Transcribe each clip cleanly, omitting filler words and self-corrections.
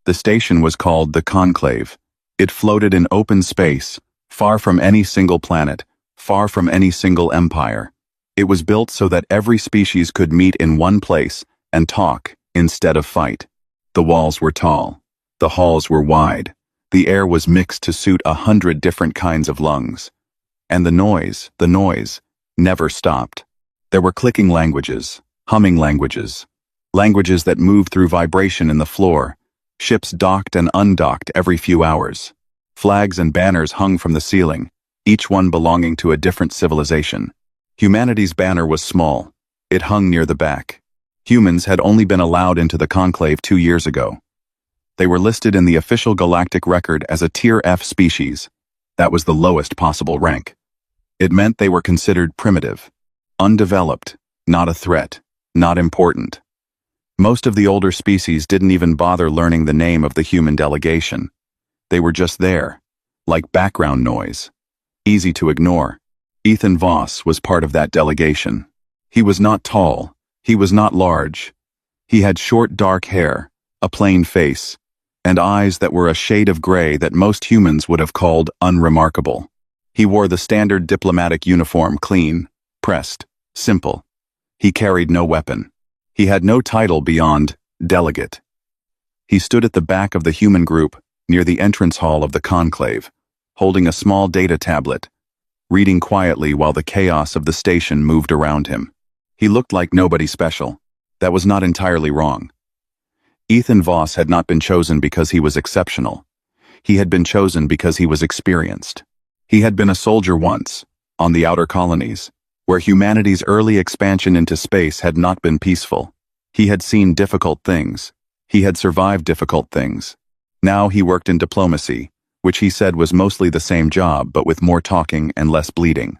The station was called the Conclave. It floated in open space, far from any single planet, far from any single empire. It was built so that every species could meet in one place and talk instead of fight. The walls were tall. The halls were wide. The air was mixed to suit 100 different kinds of lungs. And the noise, never stopped. There were clicking languages, humming languages, languages that moved through vibration in the floor. Ships docked and undocked every few hours. Flags and banners hung from the ceiling, each one belonging to a different civilization. Humanity's banner was small. It hung near the back. Humans had only been allowed into the Conclave 2 years ago. They were listed in the official galactic record as a Tier F species. That was the lowest possible rank. It meant they were considered primitive, undeveloped, not a threat, not important. Most of the older species didn't even bother learning the name of the human delegation. They were just there, like background noise. Easy to ignore. Ethan Voss was part of that delegation. He was not tall. He was not large. He had short dark hair, a plain face, and eyes that were a shade of gray that most humans would have called unremarkable. He wore the standard diplomatic uniform, clean, pressed, simple. He carried no weapon. He had no title beyond delegate. He stood at the back of the human group, near the entrance hall of the Conclave, holding a small data tablet, reading quietly while the chaos of the station moved around him. He looked like nobody special. That was not entirely wrong. Ethan Voss had not been chosen because he was exceptional. He had been chosen because he was experienced. He had been a soldier once, on the outer colonies, where humanity's early expansion into space had not been peaceful. He had seen difficult things. He had survived difficult things. Now he worked in diplomacy, which he said was mostly the same job but with more talking and less bleeding.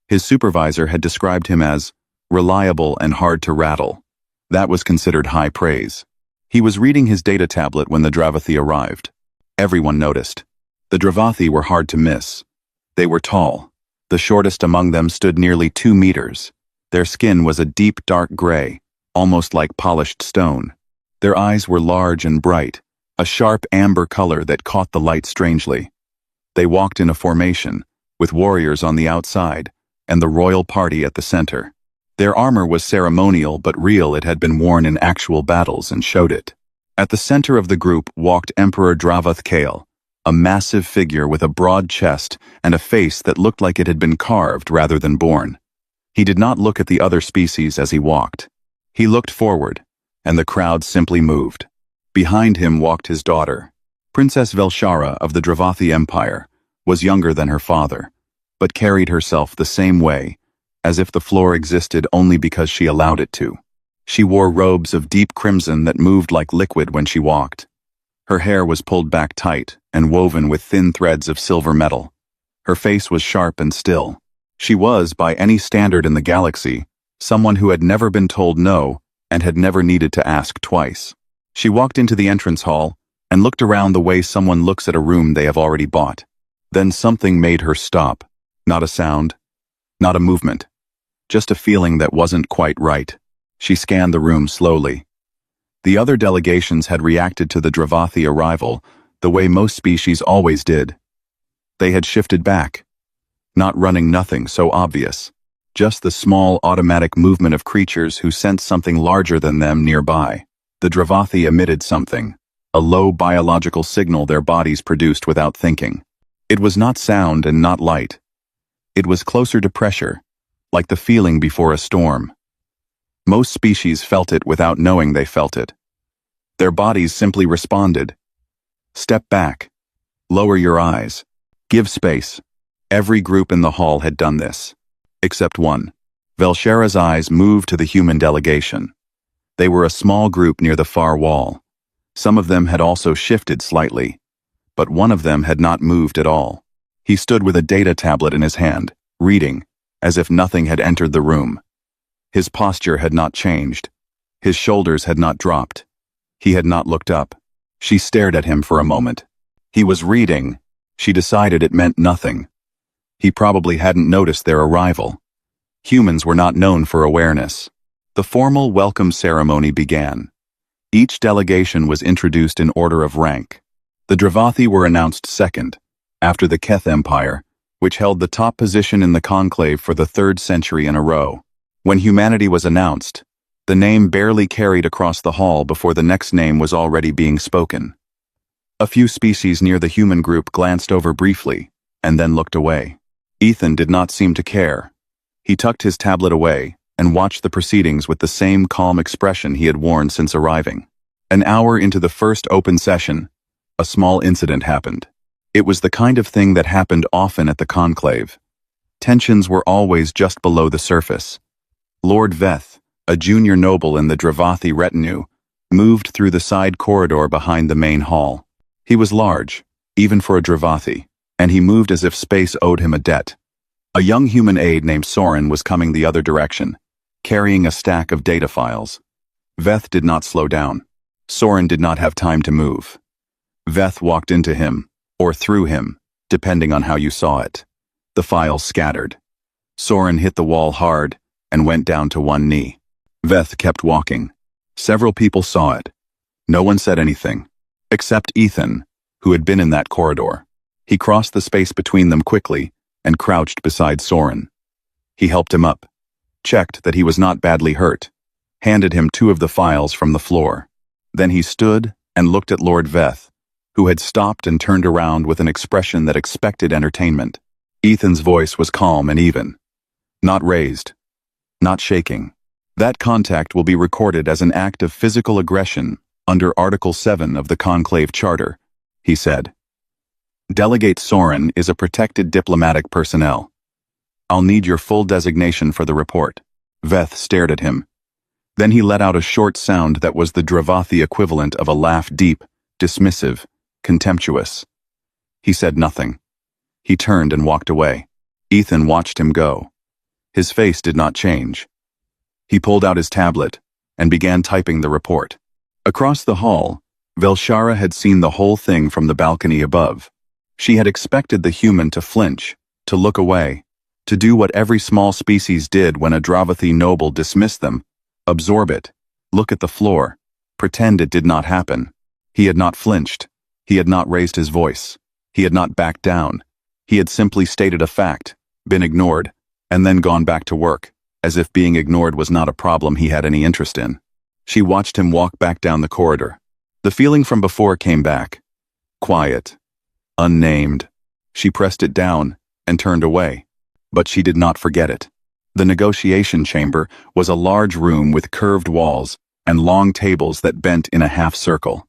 His supervisor had described him as reliable and hard to rattle. That was considered high praise. He was reading his data tablet when the Dravathi arrived. Everyone noticed. The Dravathi were hard to miss. They were tall. The shortest among them stood nearly 2 meters. Their skin was a deep dark gray, almost like polished stone. Their eyes were large and bright, a sharp amber color that caught the light strangely. They walked in a formation, with warriors on the outside, and the royal party at the center. Their armor was ceremonial but real. It had been worn in actual battles and showed it. At the center of the group walked Emperor Dravath Kale, a massive figure with a broad chest and a face that looked like it had been carved rather than born. He did not look at the other species as he walked. He looked forward, and the crowd simply moved. Behind him walked his daughter. Princess Velshara of the Dravathi Empire was younger than her father, but carried herself the same way, as if the floor existed only because she allowed it to. She wore robes of deep crimson that moved like liquid when she walked. Her hair was pulled back tight and woven with thin threads of silver metal. Her face was sharp and still. She was, by any standard in the galaxy, someone who had never been told no and had never needed to ask twice. She walked into the entrance hall and looked around the way someone looks at a room they have already bought. Then something made her stop. Not a sound, not a movement, just a feeling that wasn't quite right. She scanned the room slowly. The other delegations had reacted to the Dravathi arrival the way most species always did. They had shifted back. Not running, nothing so obvious. Just the small automatic movement of creatures who sensed something larger than them nearby. The Dravathi emitted something, a low biological signal their bodies produced without thinking. It was not sound and not light. It was closer to pressure, like the feeling before a storm. Most species felt it without knowing they felt it. Their bodies simply responded. Step back. Lower your eyes. Give space. Every group in the hall had done this. Except one. Velshara's eyes moved to the human delegation. They were a small group near the far wall. Some of them had also shifted slightly, but one of them had not moved at all. He stood with a data tablet in his hand, reading, as if nothing had entered the room. His posture had not changed. His shoulders had not dropped. He had not looked up. She stared at him for a moment. He was reading. She decided it meant nothing. He probably hadn't noticed their arrival. Humans were not known for awareness. The formal welcome ceremony began. Each delegation was introduced in order of rank. The Dravathi were announced second, after the Keth Empire, which held the top position in the conclave for the 3rd century in a row. When humanity was announced, the name barely carried across the hall before the next name was already being spoken. A few species near the human group glanced over briefly, and then looked away. Ethan did not seem to care. He tucked his tablet away and watched the proceedings with the same calm expression he had worn since arriving. An hour into the first open session, a small incident happened. It was the kind of thing that happened often at the conclave. Tensions were always just below the surface. Lord Veth, a junior noble in the Dravathi retinue, moved through the side corridor behind the main hall. He was large, even for a Dravathi, and he moved as if space owed him a debt. A young human aide named Soren was coming the other direction, carrying a stack of data files. Veth did not slow down. Soren did not have time to move. Veth walked into him, or through him, depending on how you saw it. The files scattered. Soren hit the wall hard and went down to one knee. Veth kept walking. Several people saw it. No one said anything, except Ethan, who had been in that corridor. He crossed the space between them quickly and crouched beside Soren. He helped him up, checked that he was not badly hurt, handed him 2 of the files from the floor. Then he stood and looked at Lord Veth, who had stopped and turned around with an expression that expected entertainment. Ethan's voice was calm and even. Not raised. Not shaking. That contact will be recorded as an act of physical aggression under Article 7 of the Conclave Charter, he said. Delegate Soren is a protected diplomatic personnel. I'll need your full designation for the report. Veth stared at him. Then he let out a short sound that was the Dravathi equivalent of a laugh, deep, dismissive, contemptuous. He said nothing. He turned and walked away. Ethan watched him go. His face did not change. He pulled out his tablet and began typing the report. Across the hall, Velshara had seen the whole thing from the balcony above. She had expected the human to flinch, to look away, to do what every small species did when a Dravathi noble dismissed them, absorb it, look at the floor, pretend it did not happen. He had not flinched. He had not raised his voice. He had not backed down. He had simply stated a fact, been ignored, and then gone back to work, as if being ignored was not a problem he had any interest in. She watched him walk back down the corridor. The feeling from before came back. Quiet. Unnamed. She pressed it down and turned away. But she did not forget it. The negotiation chamber was a large room with curved walls and long tables that bent in a half circle.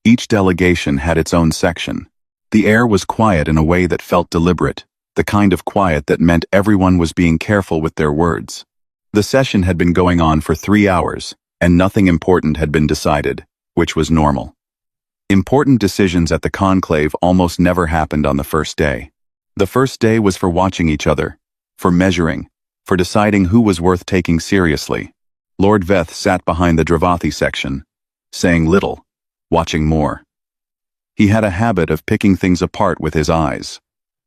Each delegation had its own section. The air was quiet in a way that felt deliberate, the kind of quiet that meant everyone was being careful with their words. The session had been going on for 3 hours, and nothing important had been decided, which was normal. Important decisions at the conclave almost never happened on the first day. The first day was for watching each other, for measuring, for deciding who was worth taking seriously. Lord Veth sat behind the Dravathi section, saying little, watching more. He had a habit of picking things apart with his eyes,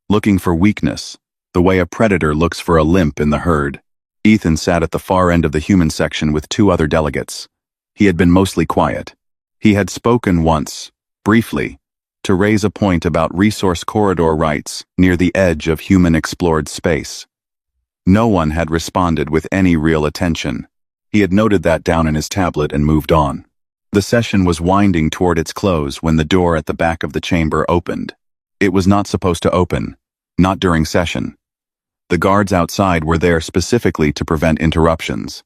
looking for weakness, the way a predator looks for a limp in the herd. Ethan sat at the far end of the human section with 2 other delegates. He had been mostly quiet. He had spoken once, briefly, to raise a point about resource corridor rights near the edge of human explored space. No one had responded with any real attention. He had noted that down in his tablet and moved on. The session was winding toward its close when the door at the back of the chamber opened. It was not supposed to open, not during session. The guards outside were there specifically to prevent interruptions.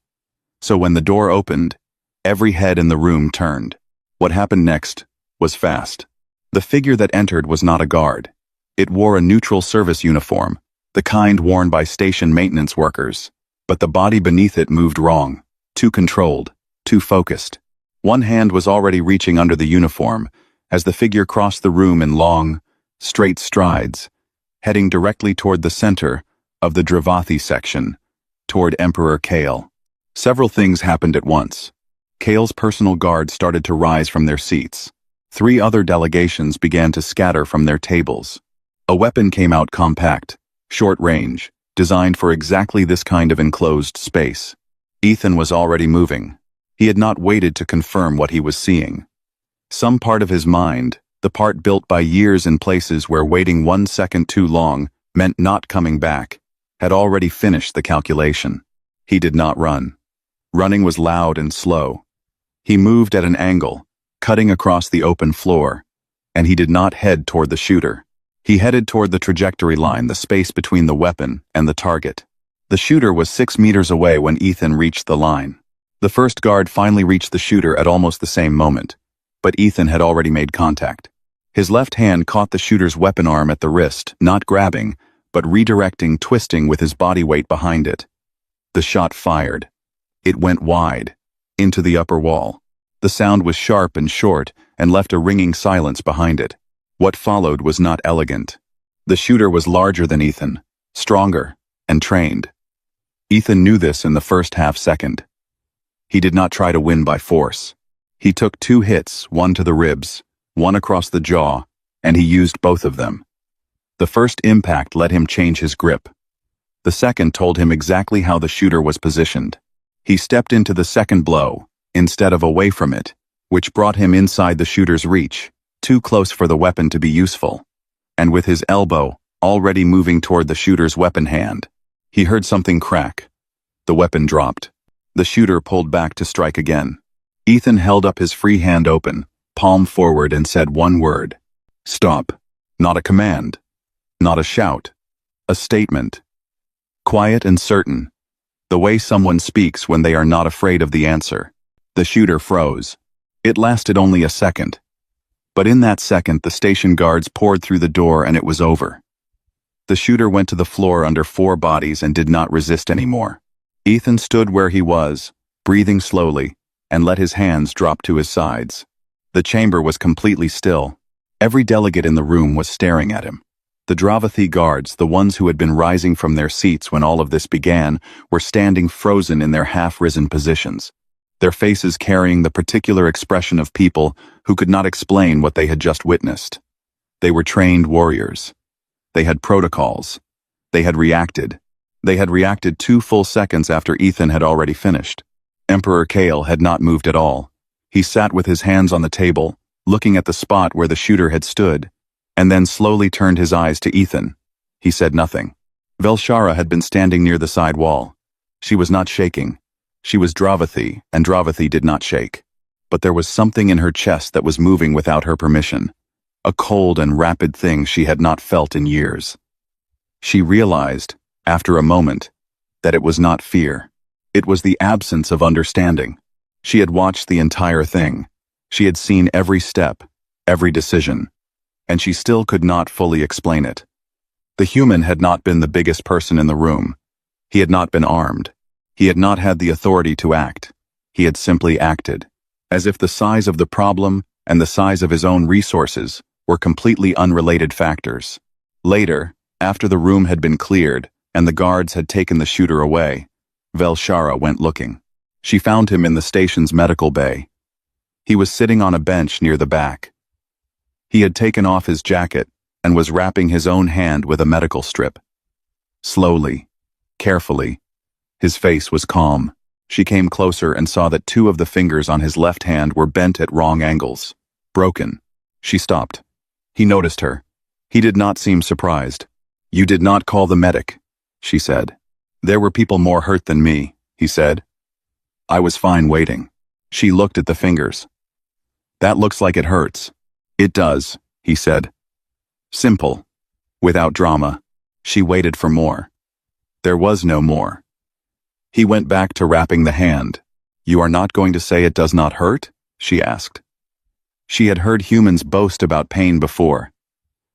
So when the door opened, every head in the room turned. What happened next was fast. The figure that entered was not a guard. It wore a neutral service uniform, the kind worn by station maintenance workers. But the body beneath it moved wrong, too controlled, too focused. One hand was already reaching under the uniform as the figure crossed the room in long, straight strides, heading directly toward the center of the Dravathi section, toward Emperor Kale. Several things happened at once. Kale's personal guard started to rise from their seats. 3 other delegations began to scatter from their tables. A weapon came out compact, short range, designed for exactly this kind of enclosed space. Ethan was already moving. He had not waited to confirm what he was seeing. Some part of his mind, the part built by years in places where waiting 1 second too long meant not coming back, had already finished the calculation. He did not run. Running was loud and slow. He moved at an angle, cutting across the open floor, and he did not head toward the shooter. He headed toward the trajectory line, the space between the weapon and the target. The shooter was 6 meters away when Ethan reached the line. The first guard finally reached the shooter at almost the same moment, but Ethan had already made contact. His left hand caught the shooter's weapon arm at the wrist, not grabbing, but redirecting, twisting with his body weight behind it. The shot fired. It went wide, into the upper wall. The sound was sharp and short and left a ringing silence behind it. What followed was not elegant. The shooter was larger than Ethan, stronger, and trained. Ethan knew this in the first half second. He did not try to win by force. He took 2 hits, one to the ribs, one across the jaw, and he used both of them. The first impact let him change his grip. The second told him exactly how the shooter was positioned. He stepped into the second blow, instead of away from it, which brought him inside the shooter's reach, too close for the weapon to be useful. And with his elbow already moving toward the shooter's weapon hand, he heard something crack. The weapon dropped. The shooter pulled back to strike again. Ethan held up his free hand open, palm forward, and said one word. Stop. Not a command. Not a shout. A statement. Quiet and certain. The way someone speaks when they are not afraid of the answer. The shooter froze. It lasted only a second. But in that second, the station guards poured through the door and it was over. The shooter went to the floor under 4 bodies and did not resist anymore. Ethan stood where he was, breathing slowly, and let his hands drop to his sides. The chamber was completely still. Every delegate in the room was staring at him. The Dravathi guards, the ones who had been rising from their seats when all of this began, were standing frozen in their half-risen positions, their faces carrying the particular expression of people who could not explain what they had just witnessed. They were trained warriors. They had protocols. They had reacted. They had reacted 2 full seconds after Ethan had already finished. Emperor Kale had not moved at all. He sat with his hands on the table, looking at the spot where the shooter had stood, and then slowly turned his eyes to Ethan. He said nothing. Velshara had been standing near the side wall. She was not shaking. She was Dravathi, and Dravathi did not shake. But there was something in her chest that was moving without her permission, a cold and rapid thing she had not felt in years. She realized, after a moment, that it was not fear. It was the absence of understanding. She had watched the entire thing. She had seen every step, every decision, and she still could not fully explain it. The human had not been the biggest person in the room. He had not been armed. He had not had the authority to act. He had simply acted, as if the size of the problem and the size of his own resources were completely unrelated factors. Later, after the room had been cleared and the guards had taken the shooter away, Velshara went looking. She found him in the station's medical bay. He was sitting on a bench near the back. He had taken off his jacket and was wrapping his own hand with a medical strip. Slowly, carefully. His face was calm. She came closer and saw that 2 of the fingers on his left hand were bent at wrong angles, broken. She stopped. He noticed her. He did not seem surprised. You did not call the medic, she said. There were people more hurt than me, he said. I was fine waiting. She looked at the fingers. That looks like it hurts. It does, he said. Simple. Without drama. She waited for more. There was no more. He went back to wrapping the hand. You are not going to say it does not hurt? She asked. She had heard humans boast about pain before.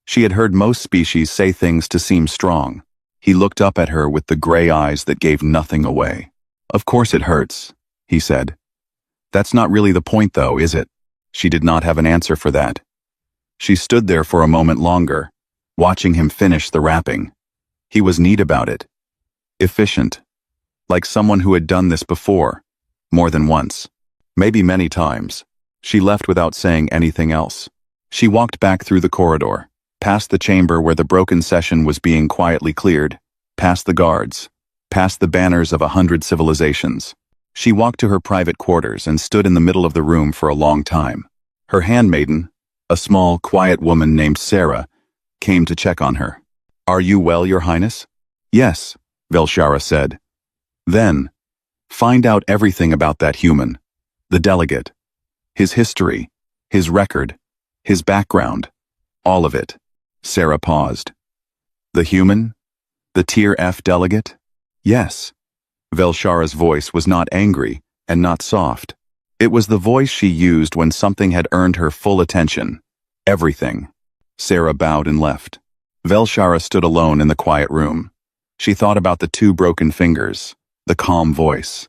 She had heard most species say things to seem strong. He looked up at her with the gray eyes that gave nothing away. Of course it hurts, he said. That's not really the point though, is it? She did not have an answer for that. She stood there for a moment longer, watching him finish the wrapping. He was neat about it. Efficient. Like someone who had done this before. More than once. Maybe many times. She left without saying anything else. She walked back through the corridor, past the chamber where the broken session was being quietly cleared, past the guards, past the banners of 100 civilizations. She walked to her private quarters and stood in the middle of the room for a long time. Her handmaiden, a small, quiet woman named Sarah, came to check on her. "Are you well, Your Highness?" "Yes," Velshara said. "Then, find out everything about that human, the delegate. His history, his record, his background, all of it." Sarah paused. "The human? The Tier F delegate?" "Yes." Velshara's voice was not angry and not soft. It was the voice she used when something had earned her full attention. "Everything." Sarah bowed and left. Velshara stood alone in the quiet room. She thought about the 2 broken fingers, the calm voice,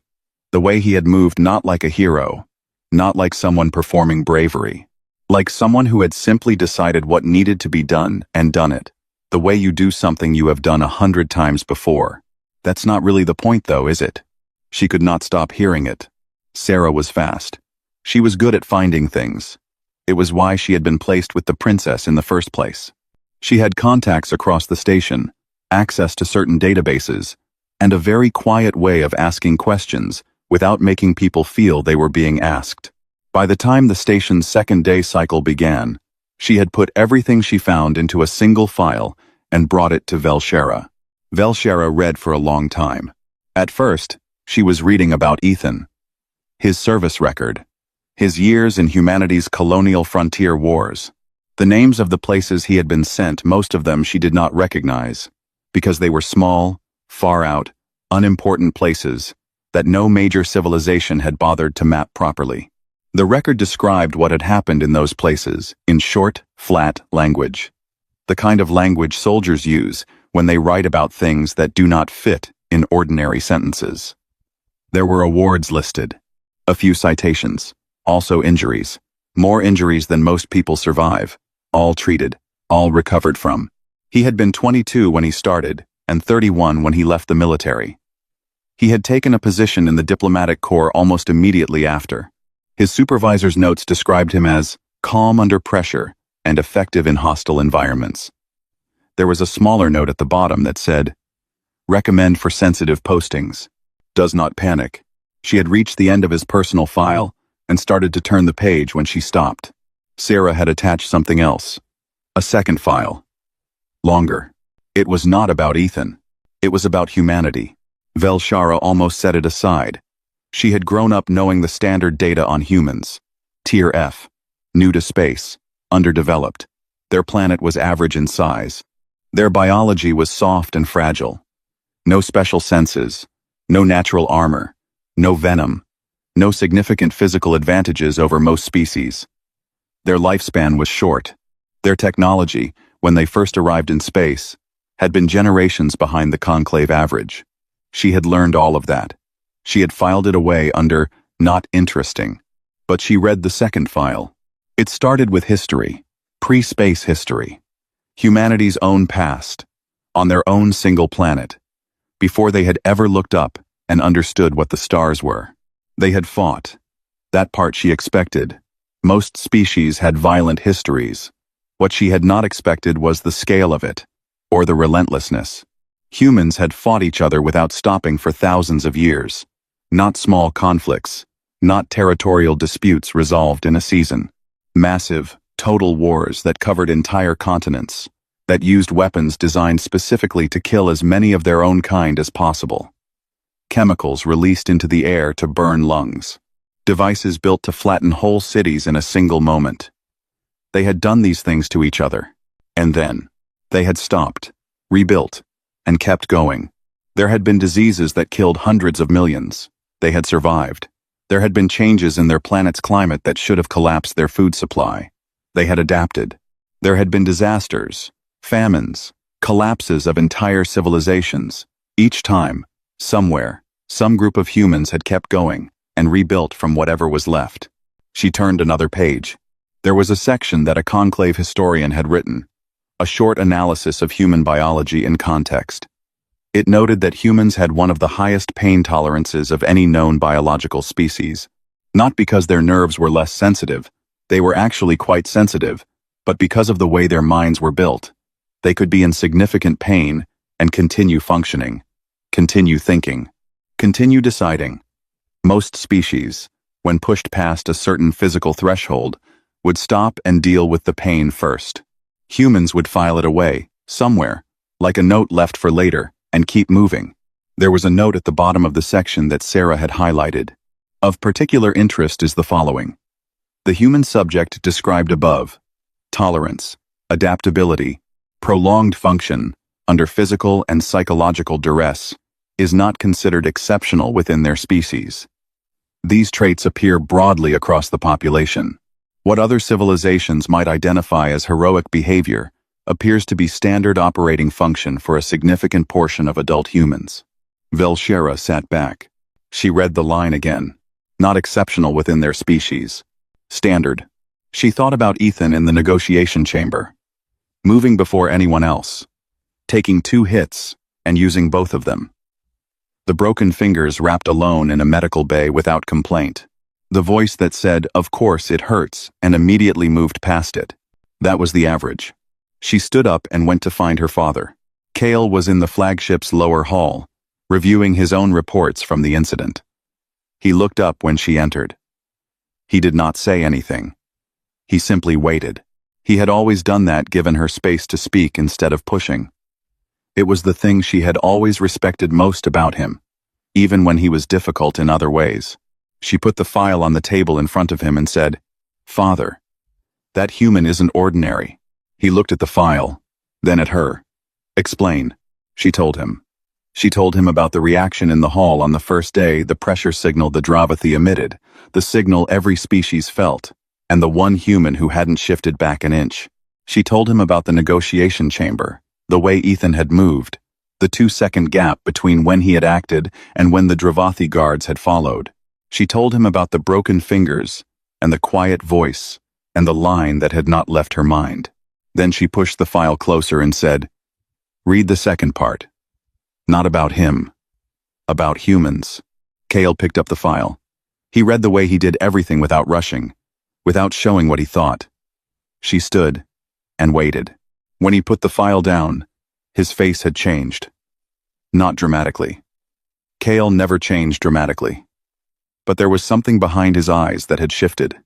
the way he had moved, not like a hero, not like someone performing bravery, like someone who had simply decided what needed to be done and done it, the way you do something you have done 100 times before. That's not really the point though, is it? She could not stop hearing it. Sarah was fast. She was good at finding things. It was why she had been placed with the princess in the first place. She had contacts across the station, access to certain databases, and a very quiet way of asking questions without making people feel they were being asked. By the time the station's second-day cycle began, she had put everything she found into a single file and brought it to Velshara. Velshara read for a long time. At first, she was reading about Ethan, his service record, his years in humanity's colonial frontier wars. The names of the places he had been sent, most of them she did not recognize, because they were small, far out, unimportant places that no major civilization had bothered to map properly. The record described what had happened in those places in short, flat language. The kind of language soldiers use when they write about things that do not fit in ordinary sentences. There were awards listed, a few citations, also injuries, more injuries than most people survive, all treated, all recovered from. He had been 22 when he started, and 31 when he left the military. He had taken a position in the diplomatic corps almost immediately after. His supervisor's notes described him as calm under pressure and effective in hostile environments. There was a smaller note at the bottom that said, "Recommend for sensitive postings. Does not panic." She had reached the end of his personal file and started to turn the page when she stopped. Sarah had attached something else. A second file. Longer. It was not about Ethan. It was about humanity. Velshara almost set it aside. She had grown up knowing the standard data on humans. Tier F. New to space. Underdeveloped. Their planet was average in size. Their biology was soft and fragile. No special senses. No natural armor. No venom. No significant physical advantages over most species. Their lifespan was short. Their technology, when they first arrived in space, had been generations behind the conclave average. She had learned all of that. She had filed it away under "not interesting." But she read the second file. It started with history, pre-space history, humanity's own past, on their own single planet, before they had ever looked up and understood what the stars were. They had fought. That part she expected. Most species had violent histories. What she had not expected was the scale of it, or the relentlessness. Humans had fought each other without stopping for thousands of years. Not small conflicts, not territorial disputes resolved in a season. Massive, total wars that covered entire continents, that used weapons designed specifically to kill as many of their own kind as possible. Chemicals released into the air to burn lungs. Devices built to flatten whole cities in a single moment. They had done these things to each other. And then, they had stopped, rebuilt, and kept going. There had been diseases that killed hundreds of millions. They had survived. There had been changes in their planet's climate that should have collapsed their food supply. They had adapted. There had been disasters, famines, collapses of entire civilizations. Each time, somewhere, some group of humans had kept going and rebuilt from whatever was left. She turned another page. There was a section that a conclave historian had written, a short analysis of human biology in context. It noted that humans had one of the highest pain tolerances of any known biological species. Not because their nerves were less sensitive, they were actually quite sensitive, but because of the way their minds were built. They could be in significant pain and continue functioning, continue thinking, continue deciding. Most species, when pushed past a certain physical threshold, would stop and deal with the pain first. Humans would file it away, somewhere, like a note left for later, and keep moving. There was a note at the bottom of the section that Sarah had highlighted. Of particular interest is the following. The human subject described above, tolerance, adaptability, prolonged function, under physical and psychological duress, is not considered exceptional within their species. These traits appear broadly across the population. What other civilizations might identify as heroic behavior appears to be standard operating function for a significant portion of adult humans. Velshera sat back. She read the line again. Not exceptional within their species. Standard. She thought about Ethan in the negotiation chamber. Moving before anyone else. Taking 2 hits, and using both of them. The broken fingers wrapped alone in a medical bay without complaint. The voice that said, "Of course it hurts," and immediately moved past it. That was the average. She stood up and went to find her father. Cale was in the flagship's lower hall, reviewing his own reports from the incident. He looked up when she entered. He did not say anything. He simply waited. He had always done that, given her space to speak instead of pushing. It was the thing she had always respected most about him, even when he was difficult in other ways. She put the file on the table in front of him and said, "Father, that human isn't ordinary." He looked at the file, then at her. "Explain," she told him. She told him about the reaction in the hall on the first day, the pressure signal the Dravathi emitted, the signal every species felt, and the one human who hadn't shifted back an inch. She told him about the negotiation chamber, the way Ethan had moved, the 2-second gap between when he had acted and when the Dravathi guards had followed. She told him about the broken fingers, and the quiet voice, and the line that had not left her mind. Then she pushed the file closer and said, "Read the second part. Not about him. About humans." Cale picked up the file. He read the way he did everything without rushing, without showing what he thought. She stood and waited. When he put the file down, his face had changed. Not dramatically. Cale never changed dramatically. But there was something behind his eyes that had shifted.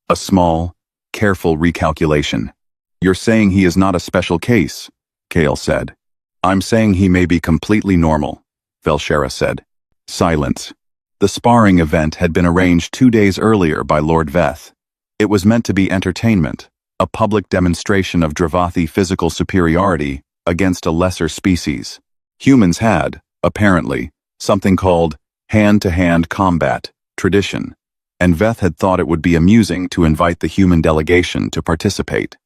A small, careful recalculation. "You're saying he is not a special case," Cale said. "I'm saying he may be completely normal," Velshera said. Silence. The sparring event had been arranged 2 days earlier by Lord Veth. It was meant to be entertainment, a public demonstration of Dravathi physical superiority against a lesser species. Humans had, apparently, something called hand-to-hand combat tradition, and Veth had thought it would be amusing to invite the human delegation to participate.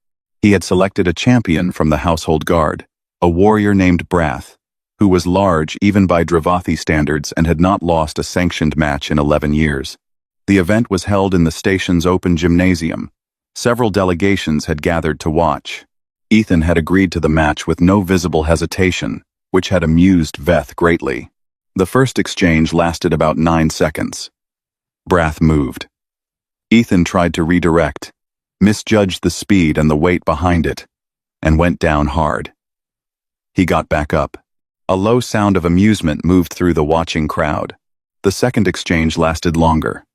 He had selected a champion from the household guard, a warrior named Brath, who was large even by Dravathi standards and had not lost a sanctioned match in 11 years. The event was held in the station's open gymnasium. Several delegations had gathered to watch. Ethan had agreed to the match with no visible hesitation, which had amused Veth greatly. The first exchange lasted about 9 seconds. Brath moved. Ethan tried to redirect, misjudged the speed and the weight behind it, and went down hard. He got back up. A low sound of amusement moved through the watching crowd. The second exchange lasted longer.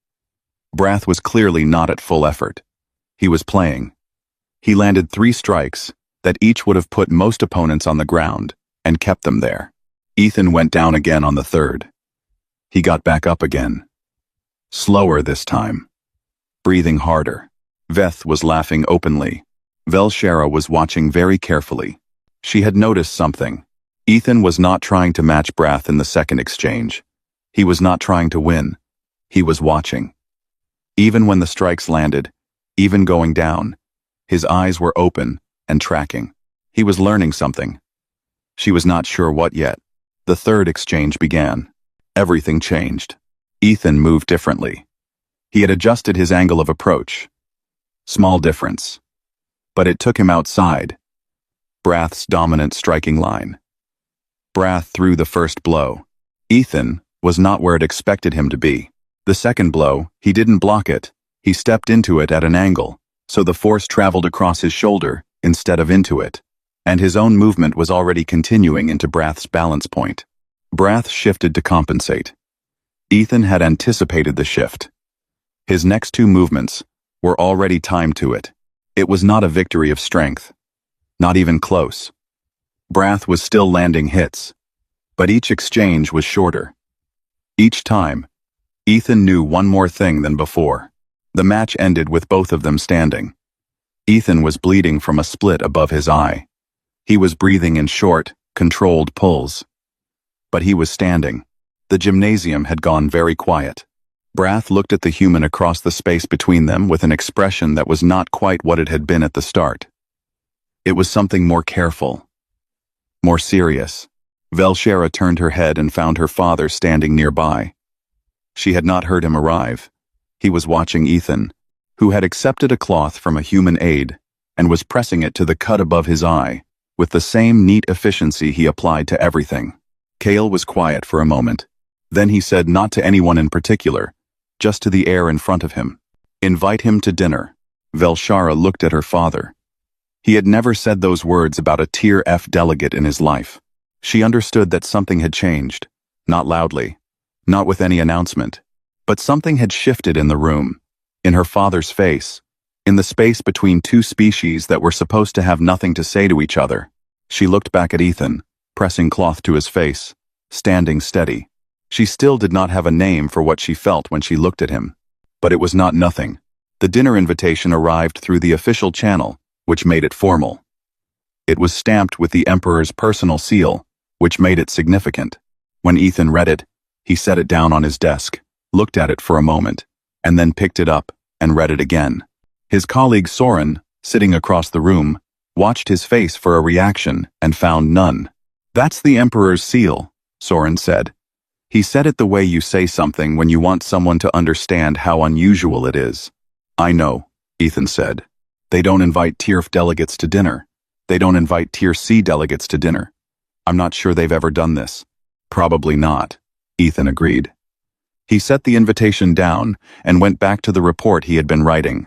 Brath was clearly not at full effort. He was playing. He landed 3 strikes that each would have put most opponents on the ground and kept them there. Ethan went down again on the third. He got back up again. Slower this time. Breathing harder. Veth was laughing openly. Velshera was watching very carefully. She had noticed something. Ethan was not trying to match Brath in the second exchange. He was not trying to win. He was watching. Even when the strikes landed, even going down, his eyes were open and tracking. He was learning something. She was not sure what yet. The third exchange began. Everything changed. Ethan moved differently. He had adjusted his angle of approach. Small difference. But it took him outside. Brath's dominant striking line. Brath threw the first blow. Ethan was not where it expected him to be. The second blow, he didn't block it. He stepped into it at an angle, so the force traveled across his shoulder instead of into it, and his own movement was already continuing into Brath's balance point. Brath shifted to compensate. Ethan had anticipated the shift. His next two movements were already timed to it. It was not a victory of strength. Not even close. Brath was still landing hits, but each exchange was shorter. Each time, Ethan knew one more thing than before. The match ended with both of them standing. Ethan was bleeding from a split above his eye. He was breathing in short, controlled pulls. But he was standing. The gymnasium had gone very quiet. Brath looked at the human across the space between them with an expression that was not quite what it had been at the start. It was something more careful, more serious. Velshara turned her head and found her father standing nearby. She had not heard him arrive. He was watching Ethan, who had accepted a cloth from a human aide and was pressing it to the cut above his eye, with the same neat efficiency he applied to everything. Kale was quiet for a moment. Then he said not to anyone in particular, just to the air in front of him. "Invite him to dinner." Velshara looked at her father. He had never said those words about a Tier F delegate in his life. She understood that something had changed, not loudly, not with any announcement, but something had shifted in the room, in her father's face, in the space between two species that were supposed to have nothing to say to each other. She looked back at Ethan, pressing cloth to his face, standing steady. She still did not have a name for what she felt when she looked at him. But it was not nothing. The dinner invitation arrived through the official channel, which made it formal. It was stamped with the Emperor's personal seal, which made it significant. When Ethan read it, he set it down on his desk, looked at it for a moment, and then picked it up and read it again. His colleague Soren, sitting across the room, watched his face for a reaction and found none. "That's the Emperor's seal," Soren said. "He said it the way you say something when you want someone to understand how unusual it is." "I know," Ethan said. "They don't invite Tier F delegates to dinner. They don't invite Tier C delegates to dinner. I'm not sure they've ever done this." "Probably not," Ethan agreed. He set the invitation down and went back to the report he had been writing.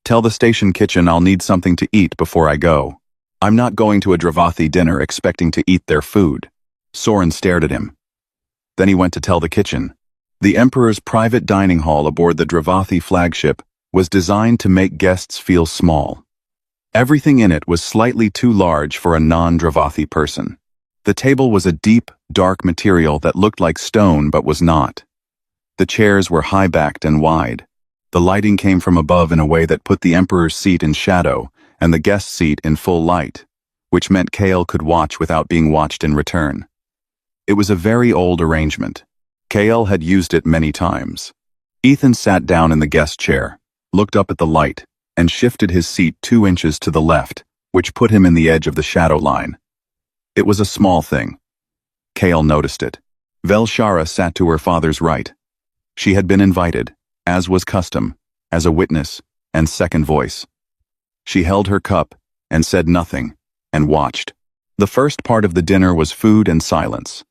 "Tell the station kitchen I'll need something to eat before I go. I'm not going to a Dravathi dinner expecting to eat their food." Soren stared at him. Then he went to tell the kitchen. The Emperor's private dining hall aboard the Dravathi flagship was designed to make guests feel small. Everything in it was slightly too large for a non-Dravathi person. The table was a deep, dark material that looked like stone but was not. The chairs were high-backed and wide. The lighting came from above in a way that put the Emperor's seat in shadow and the guest seat in full light, which meant Kale could watch without being watched in return. It was a very old arrangement. Kale had used it many times. Ethan sat down in the guest chair, looked up at the light, and shifted his seat 2 inches to the left, which put him in the edge of the shadow line. It was a small thing. Kale noticed it. Velshara sat to her father's right. She had been invited, as was custom, as a witness and second voice. She held her cup and said nothing, and watched. The first part of the dinner was food and silence.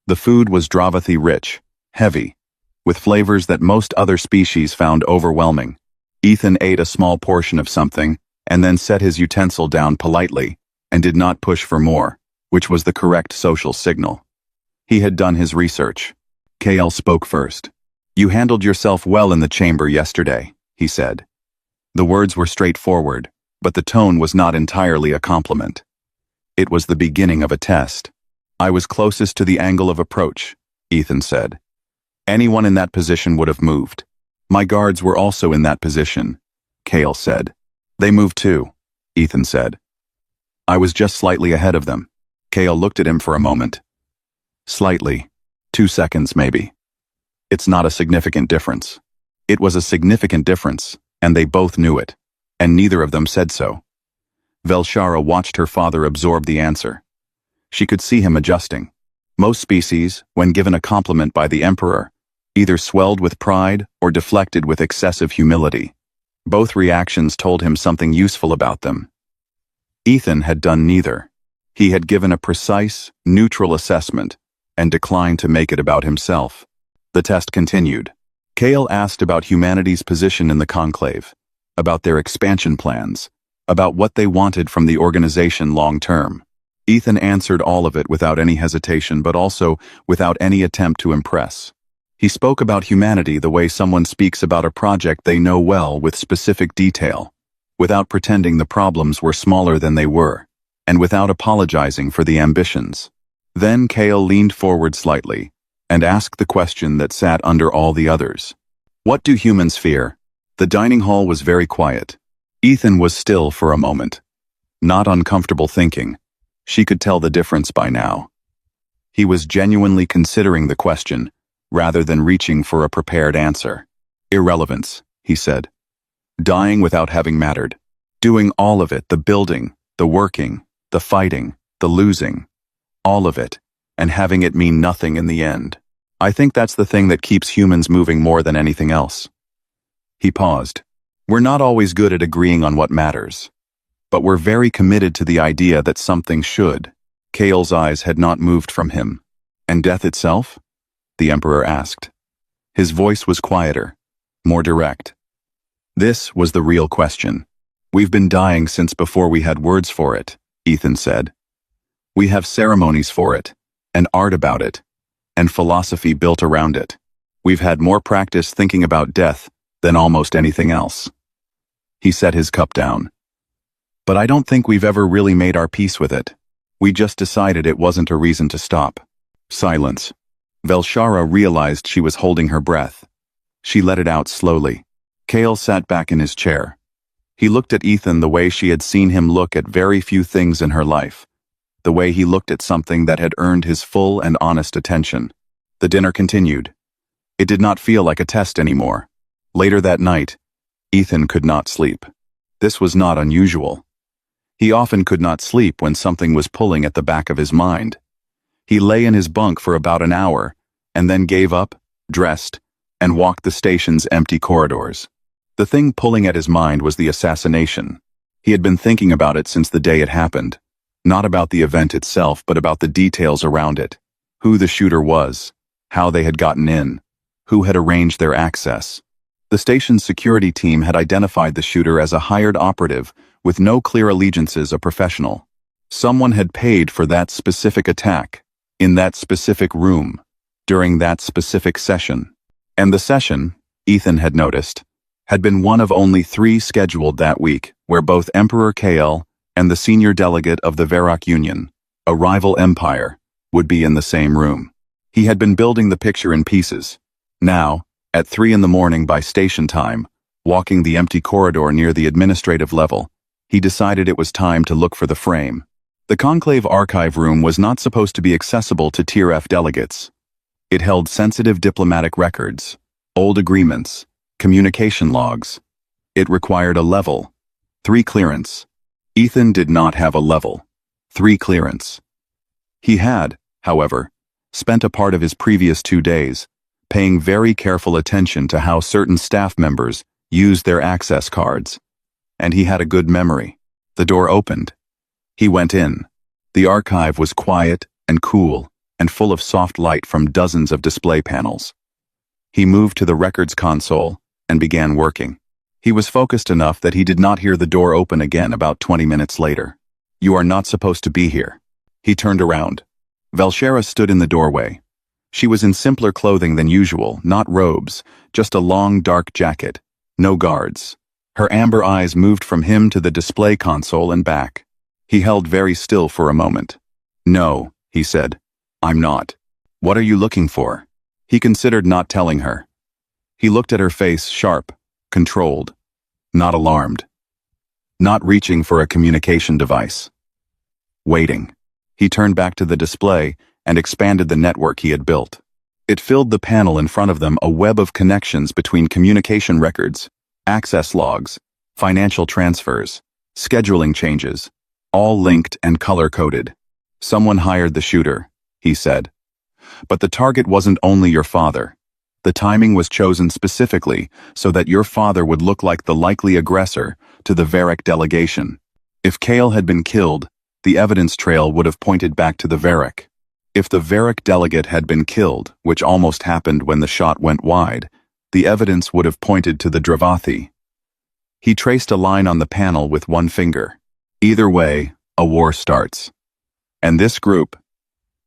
The food was Dravathi rich, heavy, with flavors that most other species found overwhelming. Ethan ate a small portion of something, and then set his utensil down politely, and did not push for more, which was the correct social signal. He had done his research. Kale spoke first. "You handled yourself well in the chamber yesterday," he said. The words were straightforward, but the tone was not entirely a compliment. It was the beginning of a test. "I was closest to the angle of approach," Ethan said. "Anyone in that position would have moved. My guards were also in that position," Kale said. "They moved too," Ethan said. "I was just slightly ahead of them." Kale looked at him for a moment. "Slightly. 2 seconds, maybe. It's not a significant difference." It was a significant difference, and they both knew it, and neither of them said so. Velshara watched her father absorb the answer. She could see him adjusting. Most species, when given a compliment by the Emperor, either swelled with pride or deflected with excessive humility. Both reactions told him something useful about them. Ethan had done neither. He had given a precise, neutral assessment and declined to make it about himself. The test continued. Kale asked about humanity's position in the conclave, about their expansion plans, about what they wanted from the organization long-term. Ethan answered all of it without any hesitation, but also without any attempt to impress. He spoke about humanity the way someone speaks about a project they know well with specific detail, without pretending the problems were smaller than they were, and without apologizing for the ambitions. Then Kale leaned forward slightly and asked the question that sat under all the others. What do humans fear? The dining hall was very quiet. Ethan was still for a moment. Not uncomfortable thinking. She could tell the difference by now. He was genuinely considering the question, rather than reaching for a prepared answer. Irrelevance, he said. Dying without having mattered. Doing all of it, the building, the working, the fighting, the losing. All of it, and having it mean nothing in the end. I think that's the thing that keeps humans moving more than anything else. He paused. We're not always good at agreeing on what matters. But we're very committed to the idea that something should. Kale's eyes had not moved from him. And death itself? The Emperor asked. His voice was quieter, more direct. This was the real question. We've been dying since before we had words for it, Ethan said. We have ceremonies for it, and art about it, and philosophy built around it. We've had more practice thinking about death than almost anything else. He set his cup down. But I don't think we've ever really made our peace with it. We just decided it wasn't a reason to stop. Silence. Velshara realized she was holding her breath. She let it out slowly. Kale sat back in his chair. He looked at Ethan the way she had seen him look at very few things in her life. The way he looked at something that had earned his full and honest attention. The dinner continued. It did not feel like a test anymore. Later that night, Ethan could not sleep. This was not unusual. He often could not sleep when something was pulling at the back of his mind. He lay in his bunk for about an hour, and then gave up, dressed, and walked the station's empty corridors. The thing pulling at his mind was the assassination. He had been thinking about it since the day it happened. Not about the event itself, but about the details around it. Who the shooter was, how they had gotten in, who had arranged their access. The station's security team had identified the shooter as a hired operative with no clear allegiances, a professional. Someone had paid for that specific attack, in that specific room, during that specific session. And the session, Ethan had noticed, had been one of only 3 scheduled that week, where both Emperor Kale and the senior delegate of the Varrock Union, a rival empire, would be in the same room. He had been building the picture in pieces. Now, at 3 in the morning by station time, walking the empty corridor near the administrative level, he decided it was time to look for the frame. The Conclave archive room was not supposed to be accessible to Tier F delegates. It held sensitive diplomatic records, old agreements, communication logs. It required a level 3 clearance. Ethan did not have a level 3 clearance. He had, however, spent a part of his previous 2 days paying very careful attention to how certain staff members used their access cards, and he had a good memory. The door opened. He went in. The archive was quiet and cool and full of soft light from dozens of display panels. He moved to the records console and began working. He was focused enough that he did not hear the door open again about 20 minutes later. You are not supposed to be here. He turned around. Velshara stood in the doorway. She was in simpler clothing than usual, not robes, just a long dark jacket, no guards. Her amber eyes moved from him to the display console and back. He held very still for a moment. No, he said. I'm not. What are you looking for? He considered not telling her. He looked at her face, sharp, controlled, not alarmed. Not reaching for a communication device. Waiting. He turned back to the display and expanded the network he had built. It filled the panel in front of them, a web of connections between communication records, access logs, financial transfers, scheduling changes, all linked and color-coded. Someone hired the shooter, he said. But the target wasn't only your father. The timing was chosen specifically so that your father would look like the likely aggressor to the Varrock delegation. If Kale had been killed, the evidence trail would have pointed back to the Varrock. If the Varrock delegate had been killed, which almost happened when the shot went wide, the evidence would have pointed to the Dravathi. He traced a line on the panel with one finger. Either way, a war starts. And this group,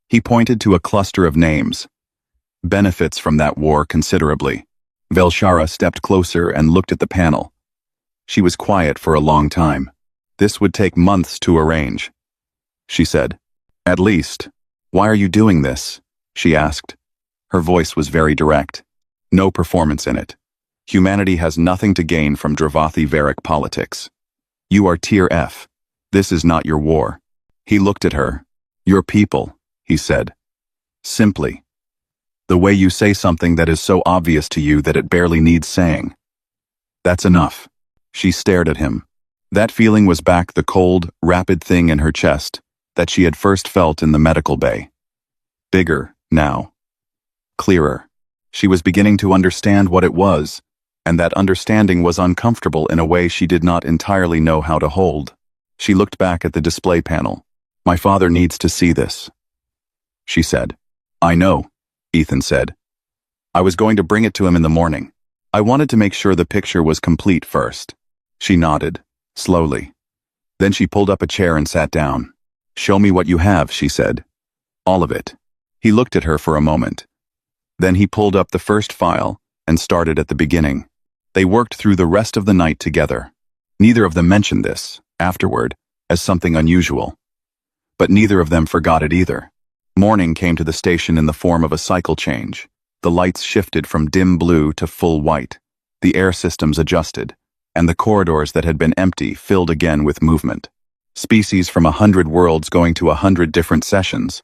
he pointed to a cluster of names. benefits from that war considerably. Velshara stepped closer and looked at the panel. She was quiet for a long time. This would take months to arrange. She said, "At least. Why are you doing this?" she asked. Her voice was very direct. No performance in it. Humanity has nothing to gain from Dravathi-Varick politics. You are Tier F. This is not your war. He looked at her. Your people, he said. Simply. The way you say something that is so obvious to you that it barely needs saying. That's enough. She stared at him. That feeling was back, the cold, rapid thing in her chest that she had first felt in the medical bay. Bigger, now. Clearer. She was beginning to understand what it was, and that understanding was uncomfortable in a way she did not entirely know how to hold. She looked back at the display panel. My father needs to see this, she said. I know, Ethan said. I was going to bring it to him in the morning. I wanted to make sure the picture was complete first. She nodded, slowly. Then she pulled up a chair and sat down. Show me what you have, she said. All of it. He looked at her for a moment. Then he pulled up the first file and started at the beginning. They worked through the rest of the night together. Neither of them mentioned this, afterward, as something unusual. But neither of them forgot it either. Morning came to the station in the form of a cycle change. The lights shifted from dim blue to full white. The air systems adjusted, and the corridors that had been empty filled again with movement. Species from 100 worlds going to 100 different sessions,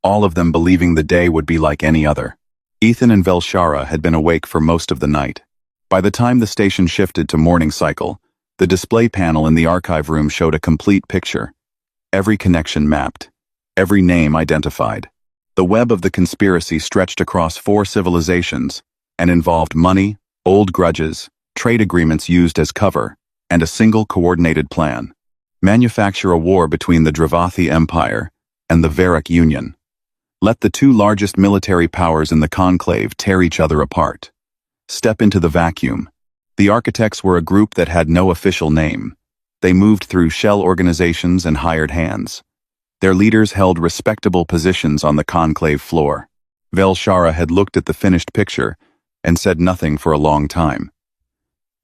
all of them believing the day would be like any other. Ethan and Velshara had been awake for most of the night. By the time the station shifted to morning cycle, the display panel in the archive room showed a complete picture. Every connection mapped, every name identified. The web of the conspiracy stretched across 4 civilizations and involved money, old grudges, trade agreements used as cover, and a single coordinated plan. Manufacture a war between the Dravathi Empire and the Varick Union. Let the 2 largest military powers in the conclave tear each other apart. Step into the vacuum. The architects were a group that had no official name. They moved through shell organizations and hired hands. Their leaders held respectable positions on the conclave floor. Velshara had looked at the finished picture and said nothing for a long time.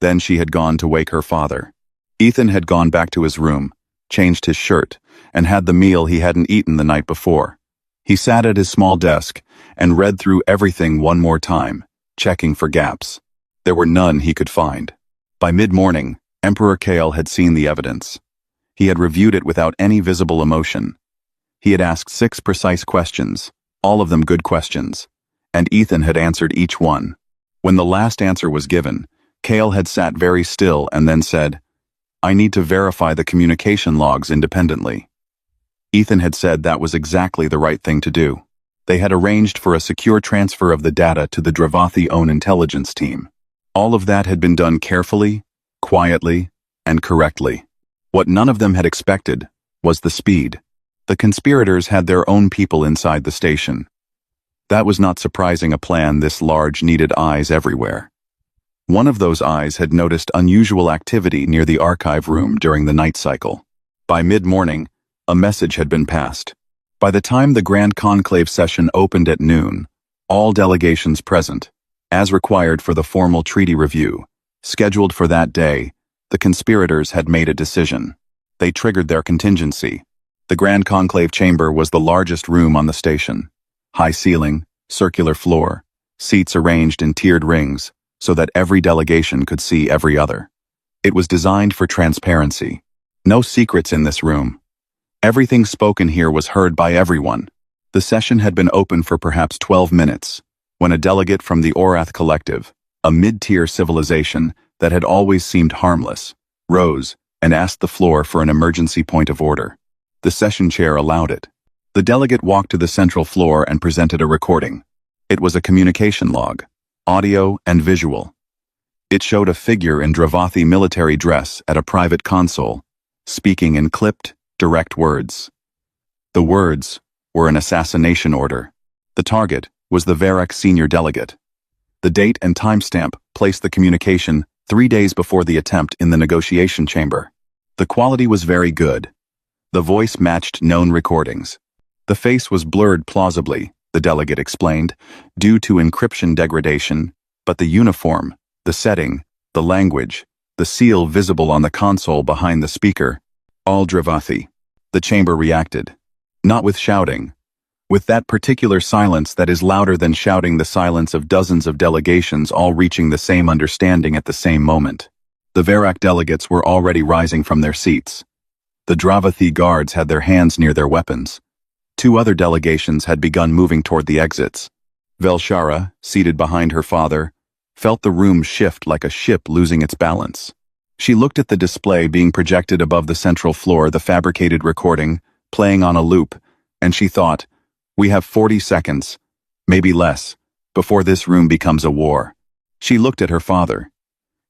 Then she had gone to wake her father. Ethan had gone back to his room, changed his shirt, and had the meal he hadn't eaten the night before. He sat at his small desk and read through everything one more time, checking for gaps. There were none he could find. By mid-morning, Emperor Kale had seen the evidence. He had reviewed it without any visible emotion. He had asked 6 precise questions, all of them good questions, and Ethan had answered each one. When the last answer was given, Kale had sat very still and then said, I need to verify the communication logs independently. Ethan had said that was exactly the right thing to do. They had arranged for a secure transfer of the data to the Dravathi-owned intelligence team. All of that had been done carefully, quietly, and correctly. What none of them had expected was the speed. The conspirators had their own people inside the station. That was not surprising. A plan this large needed eyes everywhere. One of those eyes had noticed unusual activity near the archive room during the night cycle. By mid-morning, a message had been passed. By the time the Grand Conclave session opened at noon, all delegations present, as required for the formal treaty review, scheduled for that day, the conspirators had made a decision. They triggered their contingency. The Grand Conclave chamber was the largest room on the station. High ceiling, circular floor, seats arranged in tiered rings so that every delegation could see every other. It was designed for transparency. No secrets in this room. Everything spoken here was heard by everyone. The session had been open for perhaps 12 minutes, when a delegate from the Orath Collective, a mid-tier civilization that had always seemed harmless, rose and asked the floor for an emergency point of order. The session chair allowed it. The delegate walked to the central floor and presented a recording. It was a communication log, audio and visual. It showed a figure in Dravathi military dress at a private console, speaking in clipped, direct words. The words were an assassination order. The target was the Varick senior delegate. The date and timestamp placed the communication 3 days before the attempt in the negotiation chamber. The quality was very good. The voice matched known recordings. The face was blurred plausibly, the delegate explained, due to encryption degradation, but the uniform, the setting, the language, the seal visible on the console behind the speaker, all Dravathi. The chamber reacted. Not with shouting. With that particular silence that is louder than shouting, the silence of dozens of delegations all reaching the same understanding at the same moment. The Verak delegates were already rising from their seats. The Dravathi guards had their hands near their weapons. Two other delegations had begun moving toward the exits. Velshara, seated behind her father, felt the room shift like a ship losing its balance. She looked at the display being projected above the central floor, the fabricated recording, playing on a loop, and she thought, "We have 40 seconds, maybe less, before this room becomes a war." She looked at her father.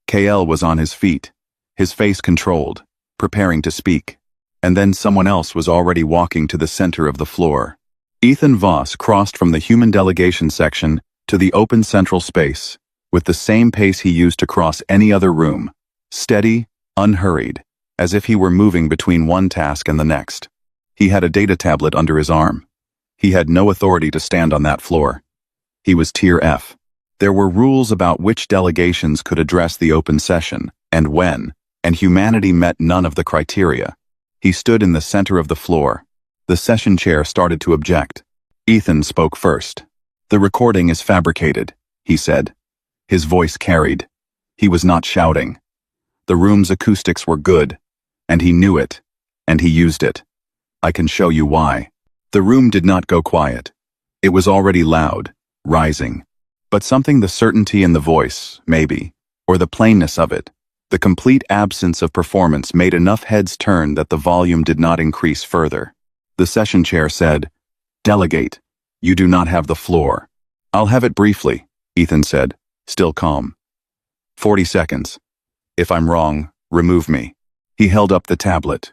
KL was on his feet, his face controlled, preparing to speak. And then someone else was already walking to the center of the floor. Ethan Voss crossed from the human delegation section to the open central space, with the same pace he used to cross any other room, steady, unhurried, as if he were moving between one task and the next. He had a data tablet under his arm. He had no authority to stand on that floor. He was Tier F. There were rules about which delegations could address the open session, and when, and humanity met none of the criteria. He stood in the center of the floor. The session chair started to object. Ethan spoke first. "The recording is fabricated," he said. His voice carried. He was not shouting. The room's acoustics were good, and he knew it, and he used it. "I can show you why." The room did not go quiet. It was already loud, rising. But something, the certainty in the voice, maybe, or the plainness of it, the complete absence of performance, made enough heads turn that the volume did not increase further. The session chair said, "Delegate, you do not have the floor." "I'll have it briefly," Ethan said, still calm. 40 seconds. If I'm wrong, remove me." He held up the tablet.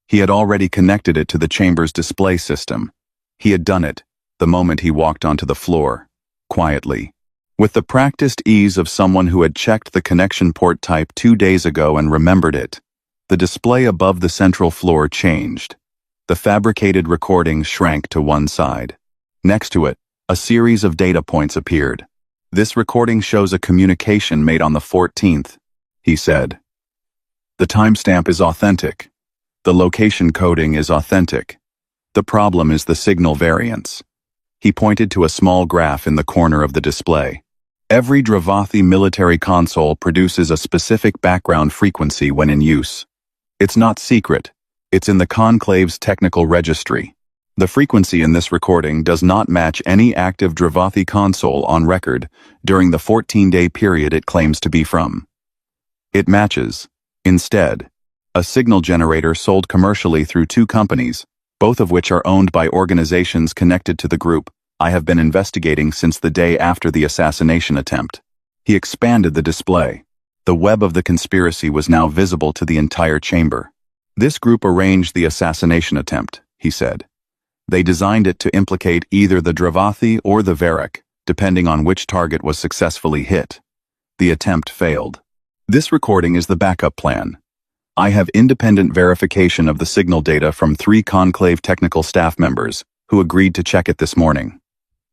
He had already connected it to the chamber's display system. He had done it the moment he walked onto the floor, quietly. With the practiced ease of someone who had checked the connection port type 2 days ago and remembered it, the display above the central floor changed. The fabricated recording shrank to one side. Next to it, a series of data points appeared. "This recording shows a communication made on the 14th, he said. "The timestamp is authentic. The location coding is authentic. The problem is the signal variance." He pointed to a small graph in the corner of the display. "Every Dravathi military console produces a specific background frequency when in use. It's not secret. It's in the Conclave's technical registry. The frequency in this recording does not match any active Dravathi console on record during the 14-day period it claims to be from. It matches, instead, a signal generator sold commercially through 2 companies, both of which are owned by organizations connected to the group I have been investigating since the day after the assassination attempt." He expanded the display. The web of the conspiracy was now visible to the entire chamber. "This group arranged the assassination attempt," he said. "They designed it to implicate either the Dravathi or the Verak, depending on which target was successfully hit. The attempt failed. This recording is the backup plan. I have independent verification of the signal data from 3 Conclave technical staff members who agreed to check it this morning."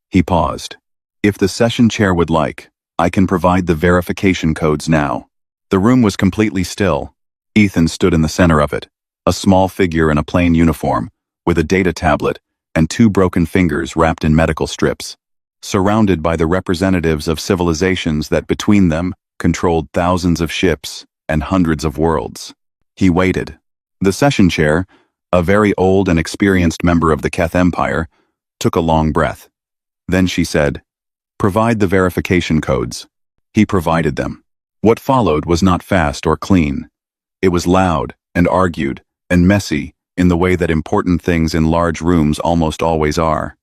He paused. "If the session chair would like, I can provide the verification codes now." The room was completely still. Ethan stood in the center of it, a small figure in a plain uniform, with a data tablet and 2 broken fingers wrapped in medical strips, surrounded by the representatives of civilizations that between them controlled thousands of ships and hundreds of worlds. He waited. The session chair, a very old and experienced member of the Keth Empire, took a long breath. Then she said, "Provide the verification codes." He provided them. What followed was not fast or clean. It was loud and argued and messy in the way that important things in large rooms almost always are.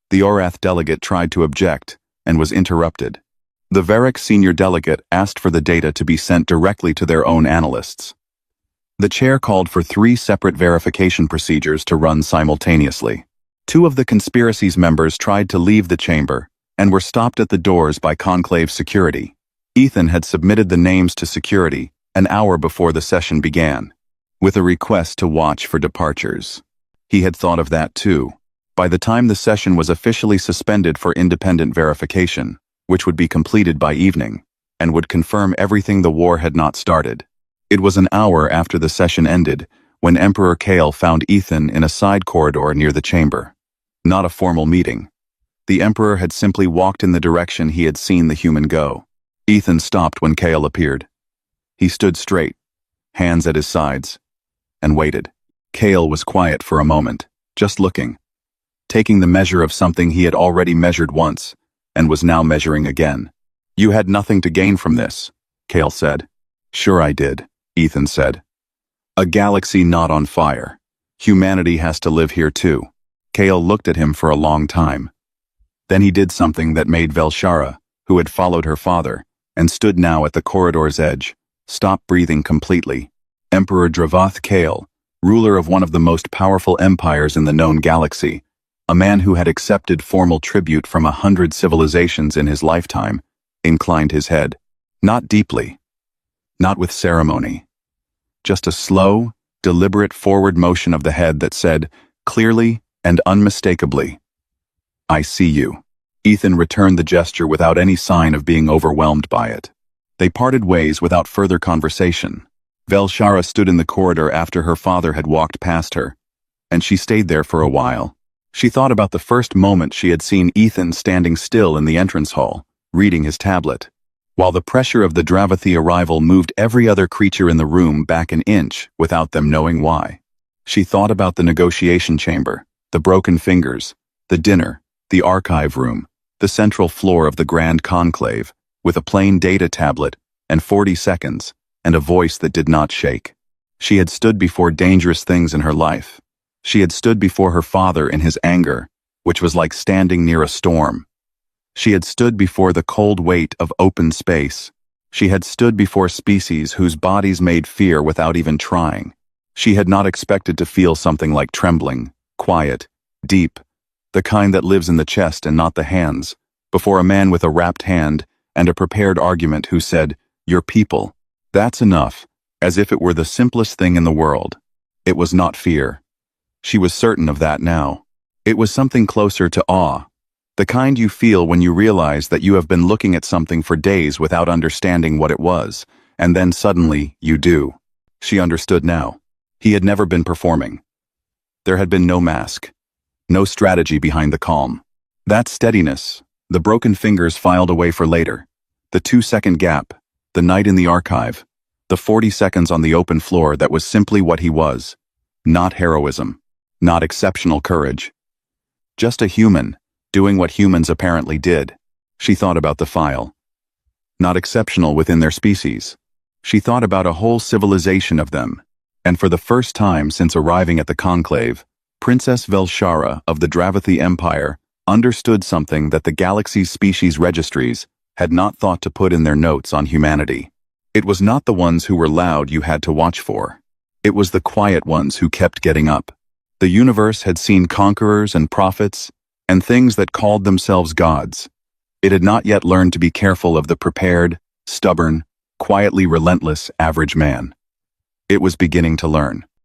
The Orath delegate tried to object and was interrupted. The Verak senior delegate asked for the data to be sent directly to their own analysts. The chair called for 3 separate verification procedures to run simultaneously. 2 of the conspiracy's members tried to leave the chamber and were stopped at the doors by Conclave security. Ethan had submitted the names to security an hour before the session began, with a request to watch for departures. He had thought of that too. By the time the session was officially suspended for independent verification, which would be completed by evening, and would confirm everything the war had not started. It was an hour after the session ended when Emperor Kale found Ethan in a side corridor near the chamber. Not a formal meeting. The Emperor had simply walked in the direction he had seen the human go. Ethan stopped when Kale appeared. He stood straight, hands at his sides, and waited. Kale was quiet for a moment, just looking, taking the measure of something he had already measured once, and was now measuring again. "You had nothing to gain from this," Kale said. "Sure I did," Ethan said. "A galaxy not on fire. Humanity has to live here too." Kale looked at him for a long time. Then he did something that made Velshara, who had followed her father, and stood now at the corridor's edge, stop breathing completely. Emperor Dravath Kale, ruler of one of the most powerful empires in the known galaxy, a man who had accepted formal tribute from 100 civilizations in his lifetime, inclined his head. Not deeply. Not with ceremony. Just a slow, deliberate forward motion of the head that said, clearly and unmistakably, "I see you." Ethan returned the gesture without any sign of being overwhelmed by it. They parted ways without further conversation. Velshara stood in the corridor after her father had walked past her, and she stayed there for a while. She thought about the first moment she had seen Ethan standing still in the entrance hall, reading his tablet, while the pressure of the Dravathi arrival moved every other creature in the room back an inch without them knowing why. She thought about the negotiation chamber, the broken fingers, the dinner, the archive room, the central floor of the Grand Conclave, with a plain data tablet and 40 seconds, and a voice that did not shake. She had stood before dangerous things in her life. She had stood before her father in his anger, which was like standing near a storm. She had stood before the cold weight of open space. She had stood before species whose bodies made fear without even trying. She had not expected to feel something like trembling, quiet, deep, the kind that lives in the chest and not the hands, before a man with a wrapped hand and a prepared argument who said, "Your people." That's enough, as if it were the simplest thing in the world. It was not fear. She was certain of that now. It was something closer to awe, the kind you feel when you realize that you have been looking at something for days without understanding what it was, and then suddenly you do. She understood now. He had never been performing. There had been no mask, no strategy behind the calm. That steadiness, the broken fingers filed away for later, the 2-second gap, the night in the archive, the 40 seconds on the open floor that was simply what he was. Not heroism, not exceptional courage. Just a human, doing what humans apparently did. She thought about the file. Not exceptional within their species. She thought about a whole civilization of them. And for the first time since arriving at the conclave, Princess Velshara of the Dravathi Empire understood something that the galaxy's species registries had not thought to put in their notes on humanity. It was not the ones who were loud you had to watch for. It was the quiet ones who kept getting up. The universe had seen conquerors and prophets, and things that called themselves gods. It had not yet learned to be careful of the prepared, stubborn, quietly relentless average man. It was beginning to learn.